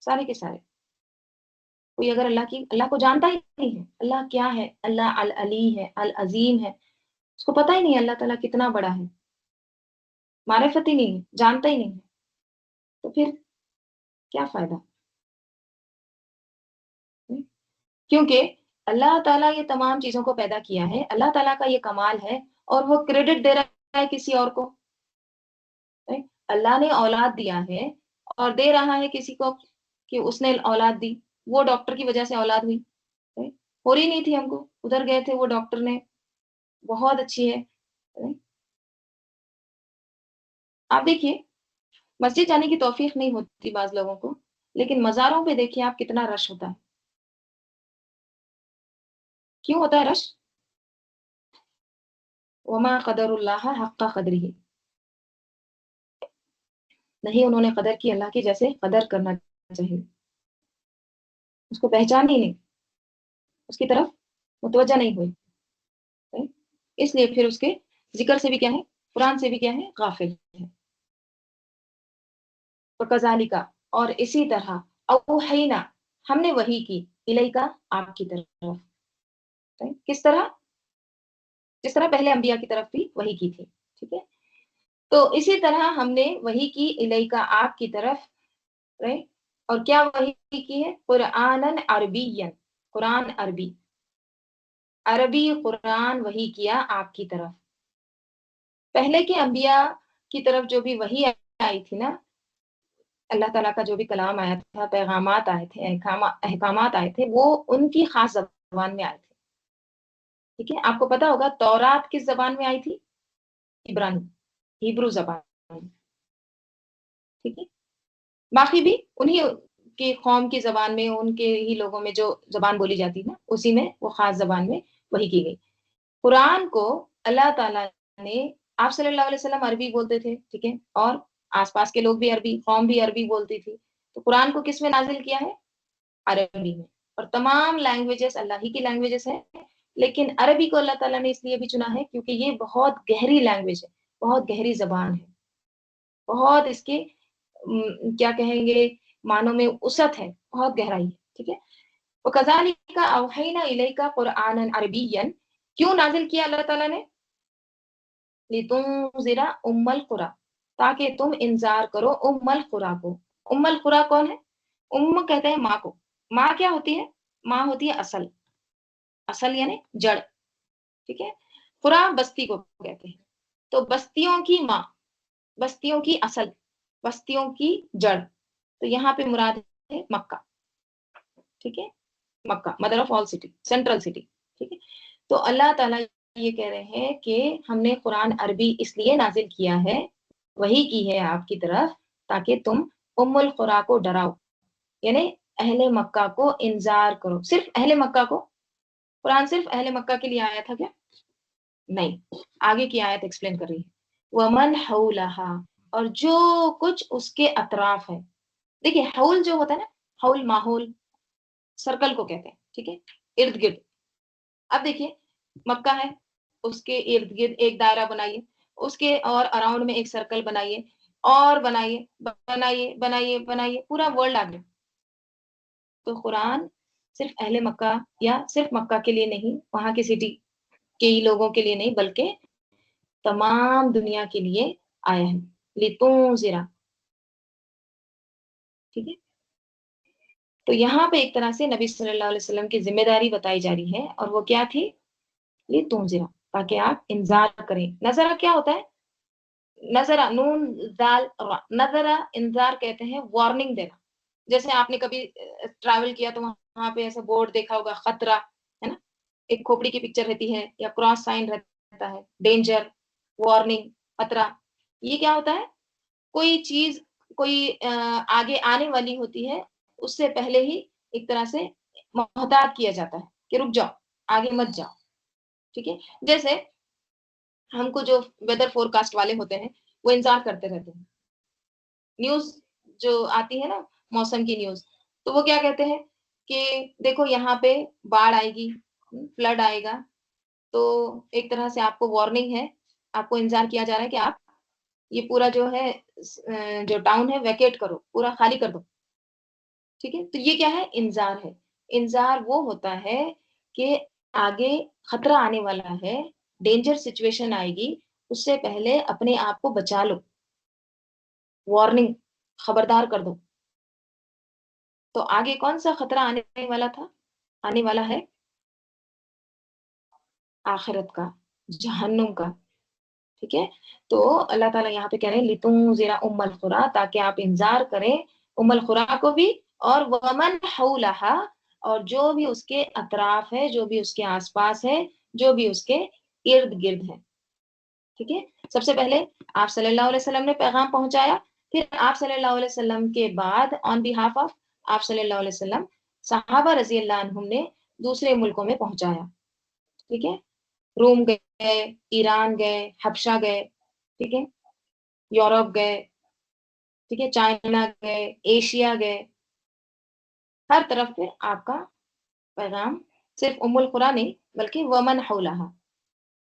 Speaker 1: سارے کے سارے. کوئی اگر اللہ کو جانتا ہی نہیں ہے، اللہ کیا ہے، اللہ العلی ہے، العظیم ہے، اس کو پتہ ہی نہیں ہے اللہ تعالیٰ کتنا بڑا ہے، معرفت ہی نہیں ہے، جانتا ہی نہیں ہے، تو پھر کیا فائدہ؟ کیونکہ اللہ تعالیٰ یہ تمام چیزوں کو پیدا کیا ہے، اللہ تعالیٰ کا یہ کمال ہے، اور وہ کریڈٹ دے رہا ہے کسی اور کو. اللہ نے اولاد دیا ہے اور دے رہا ہے کسی کو کہ اس نے اولاد دی، وہ ڈاکٹر کی وجہ سے اولاد ہوئی، ہو رہی نہیں تھی ہم کو، ادھر گئے تھے وہ ڈاکٹر نے، بہت اچھی ہے. آپ دیکھیے، مسجد جانے کی توفیق نہیں ہوتی بعض لوگوں کو، لیکن مزاروں پہ دیکھیے آپ کتنا رش ہوتا ہے. کیوں ہوتا ہے رش؟ وما قدر اللہ حق قدرہ، نہیں انہوں نے قدر کی اللہ کی جیسے قدر کرنا چاہیے. اس کو پہچان ہی نہیں، اس کی طرف متوجہ نہیں ہوئی، اس لیے پھر اس کے ذکر سے بھی کیا ہے، قرآن سے بھی کیا ہے، غافل ہے. وَكَذَلِكَ، اور اسی طرح، اوحینا، ہم نے وحی کی، الیکا، آپ کی طرف. کس طرح؟ جس طرح پہلے انبیاء کی طرف بھی وحی کی تھی. ٹھیک ہے، تو اسی طرح ہم نے وحی کی الیکا، آپ کی طرف. اور کیا وحی کی ہے؟ قرآناً عربیاً، قرآن عربی، عربی قرآن وحی کیا آپ کی طرف. پہلے کے انبیاء کی طرف جو بھی وحی آئی تھی نا، اللہ تعالیٰ کا جو بھی کلام آیا تھا، پیغامات آئے تھے، احکامات آئے تھے، وہ ان کی خاص زبان میں آئے تھے. ٹھیک ہے، آپ کو پتا ہوگا تورات کس زبان میں آئی تھی؟ عبرانی، ہیبرو زبان میں. ٹھیک ہے، باقی بھی انہی کی قوم کی زبان میں، ان کے ہی لوگوں میں جو زبان بولی جاتی ہے اسی میں وہ خاص زبان میں وحی کی گئی. قرآن کو اللہ تعالیٰ نے، آپ صلی اللہ علیہ وسلم عربی بولتے تھے، ٹھیک ہے، اور آس پاس کے لوگ بھی عربی، قوم بھی عربی بولتی تھی، تو قرآن کو کس میں نازل کیا ہے؟ عربی میں. اور تمام لینگویجز اللہ ہی کی لینگویجز ہیں، لیکن عربی کو اللہ تعالیٰ نے اس لیے بھی چنا ہے کیونکہ یہ بہت گہری لینگویج ہے، بہت گہری زبان ہے، بہت اس کے کیا کہیں گے معنوں میں وسعت ہے، بہت گہرائی ہے. ٹھیک ہے، وَكَذَلِكَ أَوْحَيْنَا إِلَيْكَ قُرْآنًا عَرَبِيًّا، کیوں نازل کیا اللہ تعالیٰ نے؟ لِتُنذِرَ أُمَّ الْقُرَى، تاکہ تم انذار کرو ام القریٰ کو. ام القریٰ کون ہے؟ ام کہتے ہیں ماں کو. ماں کیا ہوتی ہے؟ ماں ہوتی ہے اصل. اصل یعنی جڑ. ٹھیک ہے. قریٰ بستی کو کہتے ہیں. تو بستیوں کی ماں، بستیوں کی اصل، بستیوں کی جڑ. تو یہاں پہ مراد ہے مکہ. ٹھیک ہے. Mecca mother of all city, central city. ٹھیک ہے. تو اللہ تعالیٰ یہ کہہ رہے ہیں کہ ہم نے قرآن عربی اس لیے نازل کیا ہے، وہی کی ہے آپ کی طرف، تاکہ تم ام القریٰ کو ڈراؤ، یعنی اہل مکہ کو انذار کرو. صرف اہل مکہ کو؟ قرآن صرف اہل مکہ کے لیے آیا تھا کیا؟ نہیں. آگے کی آیت ایکسپلین کر رہی ہے وَمَنْ حَوْلَهَا، اور جو کچھ اس کے اطراف ہے. دیکھیے حول جو ہوتا ہے نا، حول ماحول، سرکل کو کہتے ہیں. ٹھیک ہے. ارد گرد. اب دیکھیے مکہ ہے، اس کے ارد گرد ایک دائرہ بنائیے، اس کے اور اراؤنڈ میں ایک سرکل بنائیے، اور بنائیے بنائیے بنائیے بنائیے، پورا ورلڈ آ گیا. تو قرآن صرف اہل مکہ یا صرف مکہ کے لیے نہیں، وہاں کی سٹی کے ہی لوگوں کے لیے نہیں، بلکہ تمام دنیا کے لیے آیا ہے. لِتُنذِرَ. ٹھیک ہے. تو یہاں پہ ایک طرح سے نبی صلی اللہ علیہ وسلم کی ذمہ داری بتائی جا رہی ہے، اور وہ کیا تھی؟ لِتُنذِرَ، تاکہ آپ انذار کریں. نظرہ کیا ہوتا ہے؟ نظرہ، نون دال را، نظرہ انذار کہتے ہیں، وارننگ دینا. جیسے آپ نے کبھی ٹریول کیا تو وہاں پہ ایسا بورڈ دیکھا ہوگا، خطرہ ہے نا، ایک کھوپڑی کی پکچر رہتی ہے یا کراس سائن رہتا ہے، ڈینجر، وارننگ، خطرہ. یہ کیا ہوتا ہے؟ کوئی چیز، کوئی آگے آنے والی ہوتی ہے، اس سے پہلے ہی ایک طرح سے محتاط کیا جاتا ہے کہ رک جاؤ، آگے مت جاؤ. ٹھیک ہے. جیسے ہم کو جو ویدر فور کاسٹ والے ہوتے ہیں وہ انتظار کرتے رہتے ہیں. نیوز جو آتی ہے نا، موسم کی نیوز، تو وہ کیا کہتے ہیں کہ دیکھو یہاں پہ باڑھ آئے گی، فلڈ آئے گا. تو ایک طرح سے آپ کو وارننگ ہے، آپ کو انتظار کیا جا رہا ہے کہ آپ یہ پورا جو ہے جو ٹاؤن ہے ویکیٹ کرو، پورا خالی کر دو. ٹھیک ہے. تو یہ کیا ہے؟ انذار ہے. انذار وہ ہوتا ہے کہ آگے خطرہ آنے والا ہے، ڈینجر سچویشن آئے گی، اس سے پہلے اپنے آپ کو بچا لو. وارننگ، خبردار کر دو. تو آگے کون سا خطرہ آنے والا تھا؟ آنے والا ہے آخرت کا، جہنم کا. ٹھیک ہے. تو اللہ تعالیٰ یہاں پہ کہہ رہے ہیں لِتُنذِرَ أُمَّ الْقُرَىٰ، تاکہ آپ انذار کریں ام القریٰ کو بھی، اور وَمَنْ حَوْلَهَا، اور جو بھی اس کے اطراف ہے، جو بھی اس کے آس پاس ہے، جو بھی اس کے ارد گرد ہے. ٹھیک ہے. سب سے پہلے آپ صلی اللہ علیہ وسلم نے پیغام پہنچایا، پھر آپ صلی اللہ علیہ وسلم کے بعد آن بہاف آف آپ صلی اللہ علیہ وسلم، صحابہ رضی اللہ عنہم نے دوسرے ملکوں میں پہنچایا. ٹھیک ہے. روم گئے، ایران گئے، حبشہ گئے. ٹھیک ہے. یورپ گئے. ٹھیک ہے. چائنا گئے، ایشیا گئے. ہر طرف پہ آپ کا پیغام صرف ام القریٰ نہیں بلکہ ومن حولہا،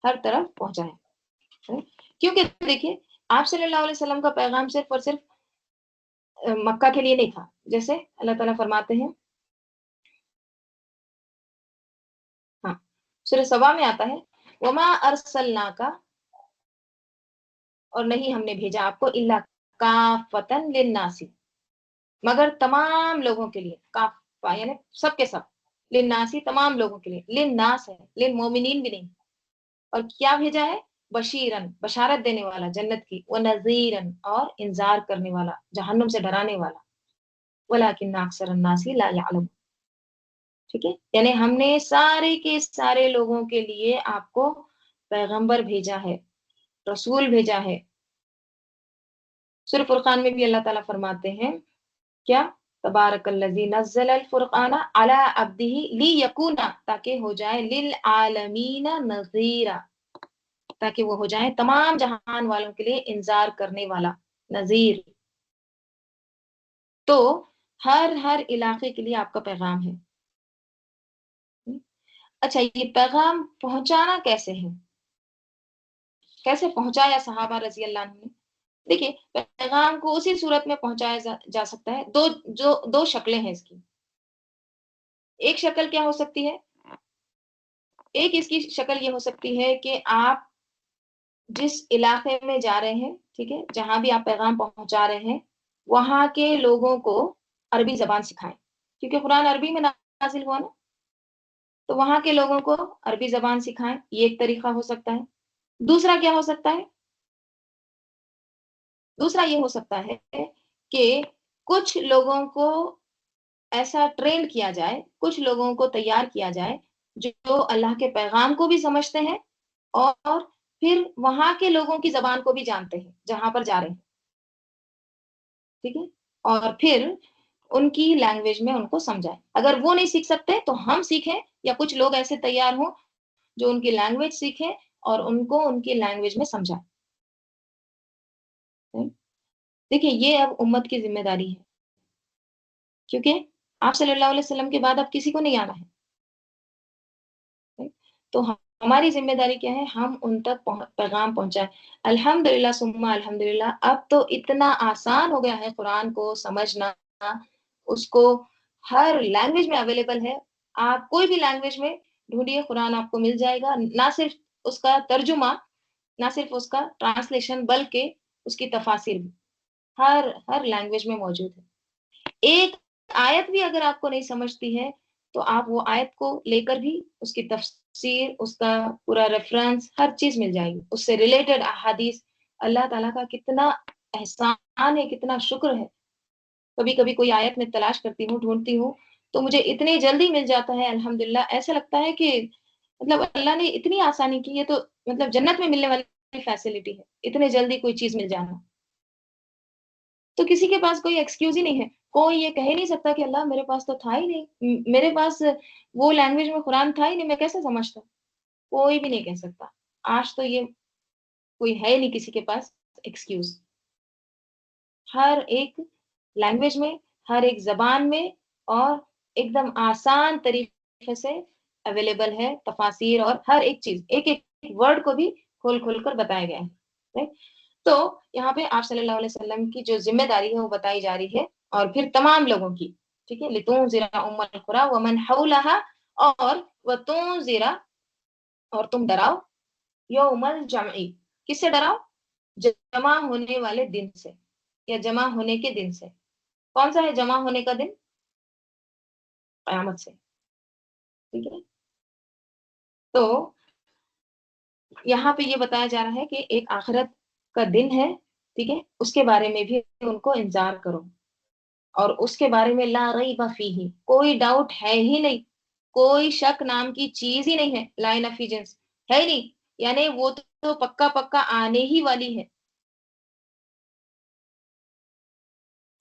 Speaker 1: ہر طرف پہنچایا. کیونکہ دیکھیے آپ صلی اللہ علیہ وسلم کا پیغام صرف اور صرف مکہ کے لیے نہیں تھا. جیسے اللہ تعالیٰ فرماتے ہیں، ہاں سورہ سبا میں آتا ہے وما ارسلناک، اور نہیں ہم نے بھیجا آپ کو الا کافۃ للناس، مگر تمام لوگوں کے لیے. کافہ یعنی سب کے سب، للناسی تمام لوگوں کے لیے، للناس ہے، للمومنین بھی نہیں. اور کیا بھیجا ہے؟ بشیرن، بشارت دینے والا جنت کی، ونذیرن، اور انذار کرنے والا، جہنم سے ڈرانے والا. ولکن اکثر الناس لا یعلمون. ٹھیک ہے. یعنی ہم نے سارے کے سارے لوگوں کے لیے آپ کو پیغمبر بھیجا ہے، رسول بھیجا ہے. سورہ فرقان میں بھی اللہ تعالیٰ فرماتے ہیں کیا؟ تبارک الذی نزل الفرقان علی عبدہ لیکون، تاکہ ہو جائے للعالمین نذیرا، تاکہ وہ ہو جائے تمام جہان والوں کے لیے انذار کرنے والا، نذیر. تو ہر علاقے کے لیے آپ کا پیغام ہے. اچھا یہ پیغام پہنچانا کیسے ہے؟ کیسے پہنچایا صحابہ رضی اللہ عنہ نے؟ دیکھیے پیغام کو اسی صورت میں پہنچایا جا سکتا ہے، دو شکلیں ہیں اس کی. ایک شکل کیا ہو سکتی ہے ایک اس کی شکل یہ ہو سکتی ہے کہ آپ جس علاقے میں جا رہے ہیں، ٹھیک ہے، جہاں بھی آپ پیغام پہنچا رہے ہیں، وہاں کے لوگوں کو عربی زبان سکھائیں، کیونکہ قرآن عربی میں نازل ہوا نا، تو وہاں کے لوگوں کو عربی زبان سکھائیں، یہ ایک طریقہ ہو سکتا ہے۔ دوسرا کیا ہو سکتا ہے؟ دوسرا یہ ہو سکتا ہے کہ کچھ لوگوں کو ایسا ٹرینڈ کیا جائے، کچھ لوگوں کو تیار کیا جائے جو اللہ کے پیغام کو بھی سمجھتے ہیں اور پھر وہاں کے لوگوں کی زبان کو بھی جانتے ہیں جہاں پر جا رہے ہیں، ٹھیک ہے، اور پھر ان کی لینگویج میں ان کو سمجھائیں۔ اگر وہ نہیں سیکھ سکتے تو ہم سیکھیں، یا کچھ لوگ ایسے تیار ہوں جو ان کی لینگویج سیکھیں اور ان کو ان کی لینگویج میں سمجھائیں۔ دیکھیں، یہ اب امت کی ذمہ داری ہے، کیونکہ آپ صلی اللہ علیہ وسلم کے بعد اب کسی کو نہیں آنا ہے، تو ہماری ذمہ داری کیا ہے؟ ہم ان تک پیغام پہنچائیں۔ الحمدللہ ثم الحمدللہ، اب تو اتنا آسان ہو گیا ہے قرآن کو سمجھنا، اس کو ہر لینگویج میں اویلیبل ہے، آپ کوئی بھی لینگویج میں ڈھونڈیے قرآن آپ کو مل جائے گا، نہ صرف اس کا ترجمہ، نہ صرف اس کا ٹرانسلیشن، بلکہ اس کی تفاسیر بھی ہر لینگویج میں موجود ہے۔ ایک آیت بھی اگر آپ کو نہیں سمجھتی ہے تو آپ وہ آیت کو لے کر بھی اس کی تفسیر، اس کا پورا ریفرنس، ہر چیز مل جائے گی، اس سے ریلیٹڈ احادیث۔ اللہ تعالیٰ کا کتنا احسان ہے، کتنا شکر ہے۔ کبھی کبھی کوئی آیت میں تلاش کرتی ہوں، ڈھونڈتی ہوں، تو مجھے اتنی جلدی مل جاتا ہے، الحمدللہ۔ ایسا لگتا ہے کہ مطلب اللہ نے اتنی آسانی کی ہے، تو مطلب جنت میں ملنے والی فیسلٹی ہے، اتنے جلدی کوئی چیز مل جانا۔ تو کسی کے پاس کوئی ایکسکیوز ہی نہیں ہے، کوئی یہ کہہ نہیں سکتا کہ اللہ میرے پاس تو تھا ہی نہیں، میرے پاس وہ لینگویج میں قرآن تھا ہی نہیں، میں کیسے سمجھتا؟ کوئی بھی نہیں کہہ سکتا آج تو، یہ کوئی ہے نہیں کسی کے پاس ایکسکیوز۔ ہر ایک لینگویج میں، ہر ایک زبان میں، اور ایک دم آسان طریقے سے اویلیبل ہے تفاسیر، اور ہر ایک چیز، ایک ایک ورڈ کو بھی کھول کھول کر بتایا گیا ہے۔ تو یہاں پہ آپ صلی اللہ علیہ وسلم کی جو ذمہ داری ہے وہ بتائی جا رہی ہے، اور پھر تمام لوگوں کی، ٹھیک ہے، لِتُنذِرَ أُمَّ الْقُرَىٰ وَمَنْ حَوْلَهَا، اور وَتُنذِرَ، اور تم ڈراؤ، یوم الجمع، کس سے ڈراؤ؟ جمع ہونے والے دن سے، یا جمع ہونے کے دن سے۔ کون سا ہے جمع ہونے کا دن؟ قیامت سے، ٹھیک ہے۔ تو یہاں پہ یہ بتایا جا رہا ہے کہ ایک آخرت کا دن ہے، ٹھیک ہے، اس کے بارے میں بھی ان کو انذار کرو، اور اس کے بارے میں لا ریب فیہ، کوئی ڈاؤٹ ہے ہی نہیں، کوئی شک نام کی چیز ہی نہیں ہے، لائن آف جنس ہے ہی نہیں، یعنی وہ تو پکا پکا آنے ہی والی ہے،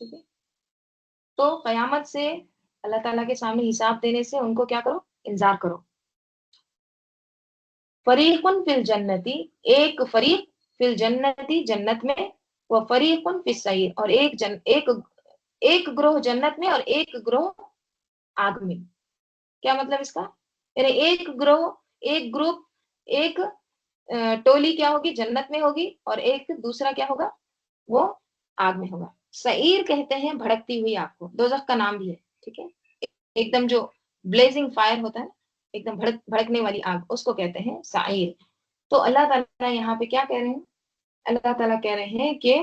Speaker 1: ٹھیک ہے۔ تو قیامت سے، اللہ تعالیٰ کے سامنے حساب دینے سے ان کو کیا کرو؟ انذار کرو۔ فریق فی الجنتی، ایک فریق فی الجنتی، جنت میں، وہ فریق فی السعیر، اور ایک گروہ جنت میں اور ایک گروہ آگ میں۔ کیا مطلب اس کا؟ یعنی ایک گروہ، ایک گروپ، ایک ٹولی کیا ہوگی؟ جنت میں ہوگی، اور ایک دوسرا کیا ہوگا؟ وہ آگ میں ہوگا۔ سعیر کہتے ہیں بھڑکتی ہوئی آگ کو، دوزخ کا نام بھی ہے، ٹھیک ہے، ایک دم جو بلیزنگ فائر ہوتا ہے، ایک دم بھڑکنے والی آگ، اس کو کہتے ہیں سعیر۔ تو اللہ تعالیٰ یہاں پہ کیا کہہ رہے ہیں؟ اللہ تعالیٰ کہہ رہے ہیں کہ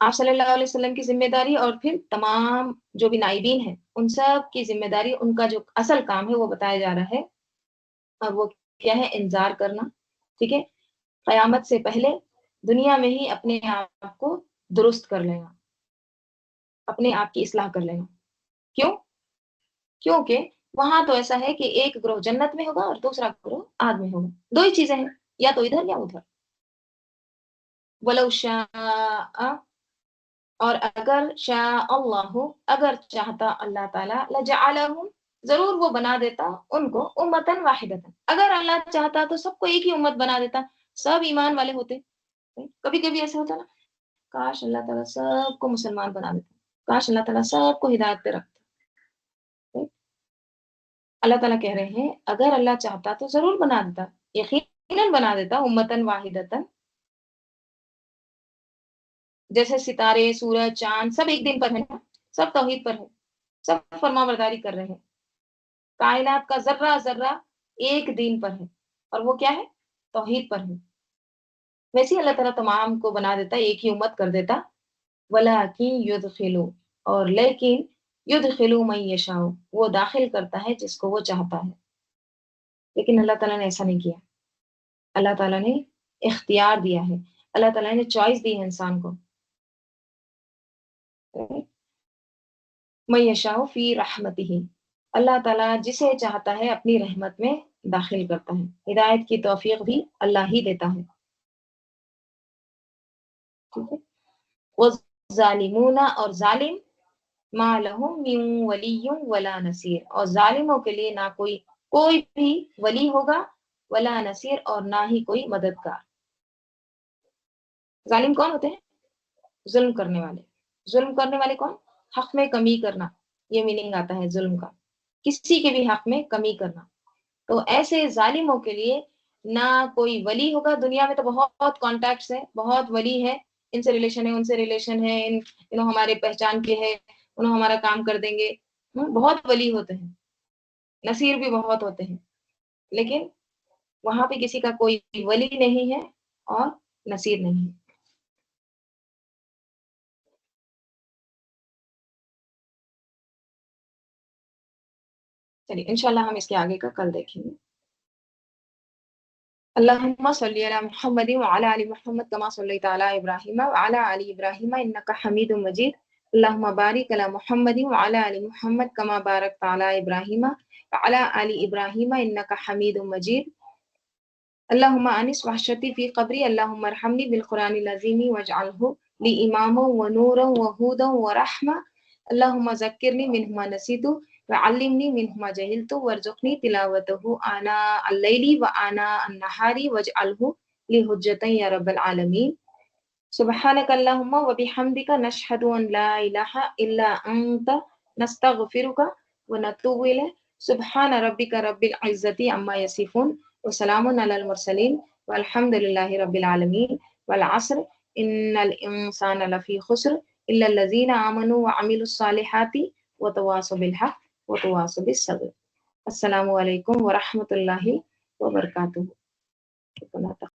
Speaker 1: آپ صلی اللہ علیہ وسلم کی ذمہ داری، اور پھر تمام جو بھی نائبین ہیں ان سب کی ذمہ داری، ان کا جو اصل کام ہے وہ بتایا جا رہا ہے، اور وہ کیا ہے؟ انذار کرنا، ٹھیک ہے۔ قیامت سے پہلے دنیا میں ہی اپنے آپ کو درست کر لینا، اپنے آپ کی اصلاح کر لینا۔ کیوں؟ کیونکہ وہاں تو ایسا ہے کہ ایک گروہ جنت میں ہوگا اور دوسرا گروہ آگ میں ہوگا، دو ہی چیزیں ہیں، یا تو ادھر یا ادھر۔ وَلَوْ شَاءَ، اور اگر شاء اللہ، اگر چاہتا اللہ تعالیٰ، لَجَعَلَهُمْ، ضرور وہ بنا دیتا ان کو امتاً واحدتاً، اگر اللہ چاہتا تو سب کو ایک ہی امت بنا دیتا، سب ایمان والے ہوتے۔ کبھی کبھی ایسا ہوتا نا، کاش اللہ تعالیٰ سب کو مسلمان بنا دیتا، کاش اللہ تعالیٰ سب کو ہدایت پہ رکھتا۔ اللہ تعالیٰ کہہ رہے ہیں اگر اللہ چاہتا تو ضرور بنا دیتا، یقیناً بنا دیتا، امتاً واحدتاً، جیسے ستارے، سورج، چاند، سب ایک دن پر ہے نا، سب توحید پر ہے، سب فرما برداری کر رہے ہیں، کائنات کا ذرہ ذرہ ایک دین پر ہے اور وہ کیا ہے؟ توحید پر ہے۔ ویسے ہی اللہ تعالیٰ تمام کو بنا دیتا، ایک ہی امت کر دیتا، وَلَٰكِن يُدْخِلُ، اور لیکن يُدْخِلُ مَن يَشَاءُ، وہ داخل کرتا ہے جس کو وہ چاہتا ہے۔ لیکن اللہ تعالیٰ نے ایسا نہیں کیا، اللہ تعالیٰ نے اختیار دیا ہے، اللہ تعالیٰ نے چوائس دی ہے انسان کو۔ مَن يَشَاءُ فِي رَحْمَتِهِ، اللہ تعالیٰ جسے چاہتا ہے اپنی رحمت میں داخل کرتا ہے، ہدایت کی توفیق بھی اللہ ہی دیتا ہے، ٹھیک ہے۔ وَالظَّالِمُونَ، اور ظالم، مَا لَهُم مِّن وَلِيٍّ وَلَا نَصِيرٍ، اور ظالموں کے لیے نہ کوئی بھی ولی ہوگا، ولا نصیر، اور نہ ہی کوئی مددگار۔ ظالم کون ہوتے ہیں؟ ظلم کرنے والے۔ ظلم کرنے والے کون؟ حق میں کمی کرنا، یہ میننگ آتا ہے ظلم کا، کسی کے بھی حق میں کمی کرنا۔ تو ایسے ظالموں کے لیے نہ کوئی ولی ہوگا، دنیا میں تو بہت کانٹیکٹس ہیں، بہت ولی ہے، ان سے ریلیشن ہے، ان سے ریلیشن ہے، انہوں ہمارے پہچان کے ہے، انہوں ہمارا کام کر دیں گے، بہت ولی ہوتے ہیں، نصیر بھی بہت ہوتے ہیں، لیکن وہاں پہ کسی کا کوئی ولی نہیں ہے اور نصیر نہیں ہے۔ چلیے انشاءاللہ ہم اس کے آگے کا کل دیکھیں گے۔ اللہم صلی علی محمد وعلی آل محمد کما صلیت علی ابراہیم وعلی آل ابراہیم انک حمید مجید۔ اللہم بارک علی محمد وعلی آل محمد کما بارکت علی ابراہیم وعلی آل ابراہیم انک حمید مجید۔ اللہم انس وحشتی فی قبری، اللہم ارحمنی بالقرآن العظیم واجعلہ لی اماما ونورا وہودا ورحمہ، اللہم ذکرنی منہ ما نسیت وعلمنی منہ ما جہلت وارزقنی تلاوتہ آناء اللیل وآناء النہار واجعلہ لی حجتا یا رب العالمین۔ سبحانک اللہم وبحمدک نشہد ان لا الہ الا انت نستغفرک ونتوب الیک۔ سبحان ربک رب العزت عما یصفون وسلام علی المرسلین والحمد للہ رب العالمین۔ والعصر ان الانسان لفی خسر الا الذین آمنوا وعملوا الصالحات وتواصوا بالحق وتواصوا بالصبر۔ السلام علیکم ورحمۃ اللہ وبرکاتہ۔